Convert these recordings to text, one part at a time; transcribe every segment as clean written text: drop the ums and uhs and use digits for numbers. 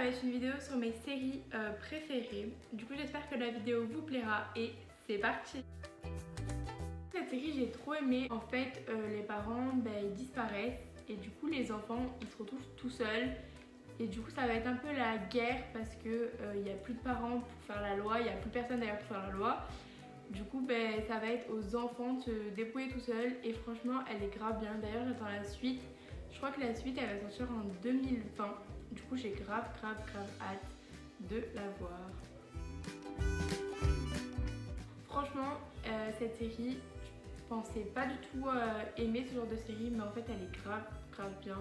va être une vidéo sur mes séries préférées. Du coup j'espère que la vidéo vous plaira et c'est parti. Cette série j'ai trop aimé. En fait les parents ils disparaissent et du coup les enfants ils se retrouvent tout seuls. Et du coup ça va être un peu la guerre parce que il n'y a plus de parents pour faire la loi, il n'y a plus personne d'ailleurs pour faire la loi. Du coup ça va être aux enfants de se débrouiller tout seuls et franchement elle est grave bien. D'ailleurs j'attends la suite. Je crois que la suite elle va sortir en 2020. Du coup j'ai grave hâte de la voir. Franchement cette série, je pensais pas du tout aimer ce genre de série, mais en fait elle est grave bien.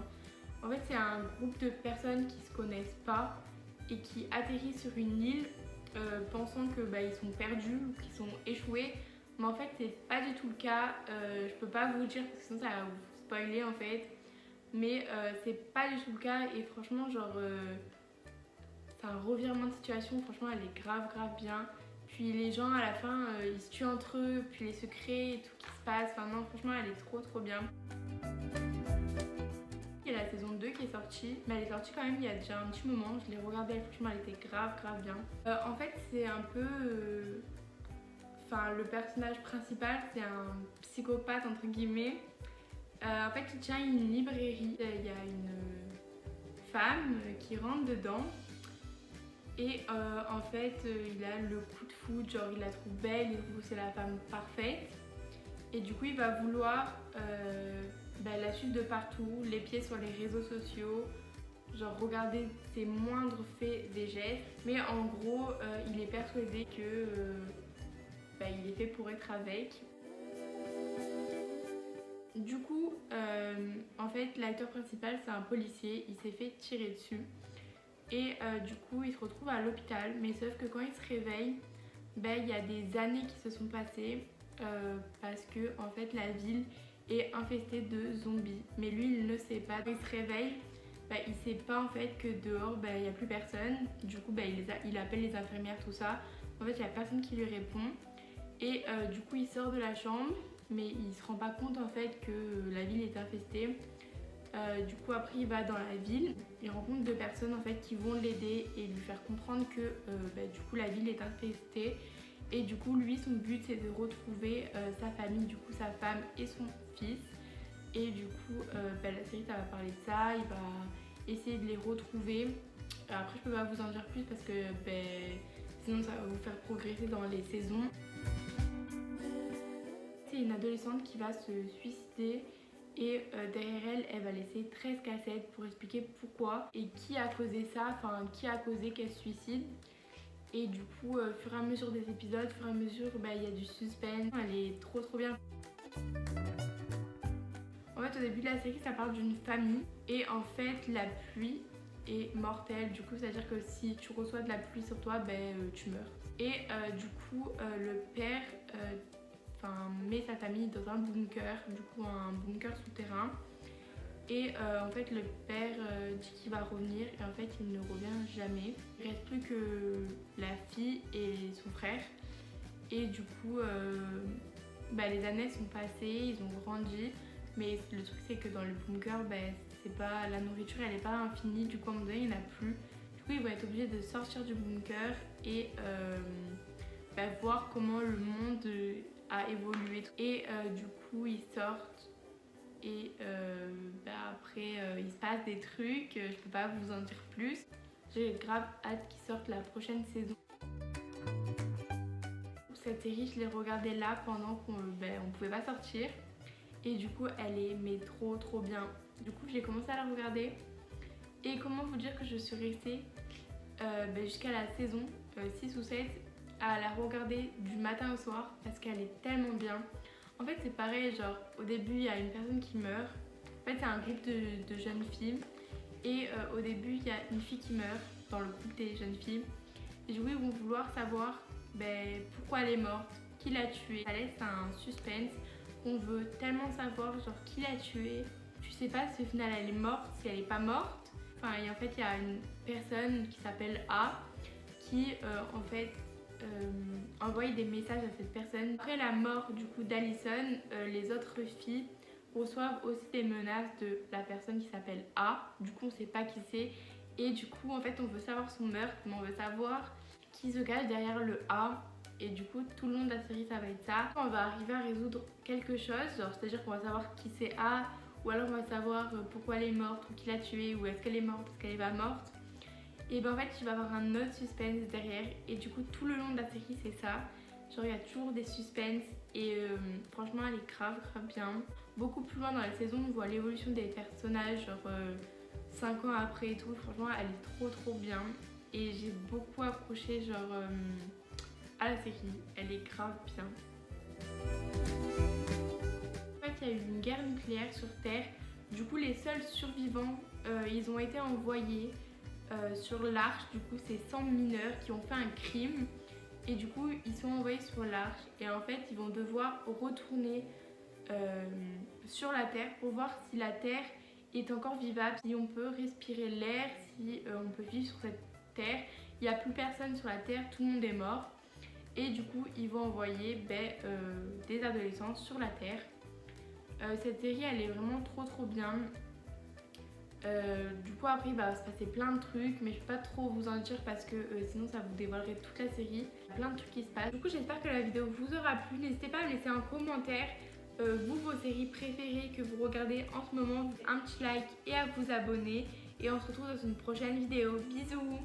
En fait c'est un groupe de personnes qui se connaissent pas et qui atterrissent sur une île pensant que ils sont perdus ou qu'ils sont échoués. Mais en fait c'est pas du tout le cas. Je peux pas vous le dire parce que sinon ça va vous spoiler en fait. Mais c'est pas du tout le cas et franchement genre c'est un revirement de situation, franchement elle est grave bien. Puis les gens à la fin ils se tuent entre eux, puis les secrets et tout qui se passe, enfin non franchement elle est trop bien. Il y a la saison 2 qui est sortie, mais elle est sortie quand même il y a déjà un petit moment, je l'ai regardée, franchement elle était grave bien. En fait c'est un peu... Enfin le personnage principal c'est un psychopathe entre guillemets. En fait il tient une librairie, il y a une femme qui rentre dedans et en fait il a le coup de foudre, genre il la trouve belle, il trouve que c'est la femme parfaite et du coup il va vouloir la suivre de partout, les pieds sur les réseaux sociaux, genre regarder ses moindres faits, des gestes, mais en gros il est persuadé que il est fait pour être avec. Du coup, en fait, l'acteur principal, c'est un policier, il s'est fait tirer dessus. Et du coup, il se retrouve à l'hôpital, mais sauf que quand il se réveille, il y a des années qui se sont passées parce que en fait, la ville est infestée de zombies. Mais lui, il ne sait pas. Quand il se réveille, il sait pas en fait que dehors, il n'y a plus personne. Du coup, il appelle les infirmières, tout ça. En fait, il n'y a personne qui lui répond. Et du coup, il sort de la chambre. Mais il se rend pas compte en fait que la ville est infestée. Du coup après il va dans la ville, il rencontre deux personnes en fait qui vont l'aider et lui faire comprendre que du coup la ville est infestée. Et du coup lui son but c'est de retrouver sa famille, du coup sa femme et son fils. Et du coup la série ça va parler de ça, il va essayer de les retrouver. Après je peux pas vous en dire plus parce que sinon ça va vous faire progresser dans les saisons. C'est une adolescente qui va se suicider et derrière elle va laisser 13 cassettes pour expliquer pourquoi et qui a causé ça, enfin qui a causé qu'elle se suicide. Et du coup, au fur et à mesure des épisodes, au fur et à mesure, il y a du suspense, elle est trop bien. En fait, au début de la série, ça parle d'une famille et en fait, la pluie est mortelle. Du coup, c'est-à-dire que si tu reçois de la pluie sur toi, tu meurs. Et du coup, le père met sa famille dans un bunker, du coup un bunker souterrain. Et en fait le père dit qu'il va revenir et en fait il ne revient jamais. Il reste plus que la fille et son frère. Et du coup les années sont passées, ils ont grandi. Mais le truc c'est que dans le bunker, c'est pas, la nourriture elle est pas infinie, du coup à un moment donné il n'y en a plus. Du coup ils vont être obligés de sortir du bunker et voir comment le monde a évolué. Et du coup ils sortent et après il se passe des trucs, je peux pas vous en dire plus. J'ai grave hâte qu'ils sortent la prochaine saison. Cette série je l'ai regardée là pendant qu'on pouvait pas sortir et du coup elle est trop bien. Du coup j'ai commencé à la regarder et comment vous dire que je suis restée jusqu'à la saison 6 ou 7 à la regarder du matin au soir parce qu'elle est tellement bien. En fait c'est pareil, genre au début il y a une personne qui meurt. En fait c'est un groupe de jeunes filles et au début il y a une fille qui meurt dans le groupe des jeunes filles. Et du coup ils vont vouloir savoir pourquoi elle est morte, qui l'a tuée. Ça laisse un suspense, on veut tellement savoir genre qui l'a tuée. Tu sais pas si au final elle est morte, si elle est pas morte. Enfin et en fait il y a une personne qui s'appelle A qui en fait envoyer des messages à cette personne. Après la mort du coup d'Alison, les autres filles reçoivent aussi des menaces de la personne qui s'appelle A. Du coup on sait pas qui c'est Et du coup en fait on veut savoir son meurtre, mais on veut savoir qui se cache derrière le A. Et du coup tout le long de la série ça va être ça. On va arriver à résoudre quelque chose, c'est-à-dire qu'on va savoir qui c'est A, ou alors on va savoir pourquoi elle est morte, ou qui l'a tuée, ou est-ce qu'elle est morte parce qu'elle est pas morte. Et ben en fait il va y avoir un autre suspense derrière, et du coup tout le long de la série c'est ça. Genre il y a toujours des suspens, et franchement elle est grave bien. Beaucoup plus loin dans la saison on voit l'évolution des personnages, genre 5 ans après et tout. Franchement elle est trop bien, et j'ai beaucoup accroché genre à la série, elle est grave bien. En fait il y a eu une guerre nucléaire sur Terre, du coup les seuls survivants ils ont été envoyés sur l'arche. Du coup c'est 100 mineurs qui ont fait un crime, et du coup ils sont envoyés sur l'arche, et en fait ils vont devoir retourner sur la Terre pour voir si la Terre est encore vivable, si on peut respirer l'air, si on peut vivre sur cette Terre. Il n'y a plus personne sur la Terre, tout le monde est mort, et du coup ils vont envoyer des adolescents sur la Terre. Cette série elle est vraiment trop bien. Du coup après il va se passer plein de trucs, mais je peux pas trop vous en dire parce que sinon ça vous dévoilerait toute la série. Il y a plein de trucs qui se passent. Du coup j'espère que la vidéo vous aura plu. N'hésitez pas à me laisser un commentaire vous, vos séries préférées que vous regardez en ce moment, un petit like et à vous abonner. Et on se retrouve dans une prochaine vidéo. Bisous!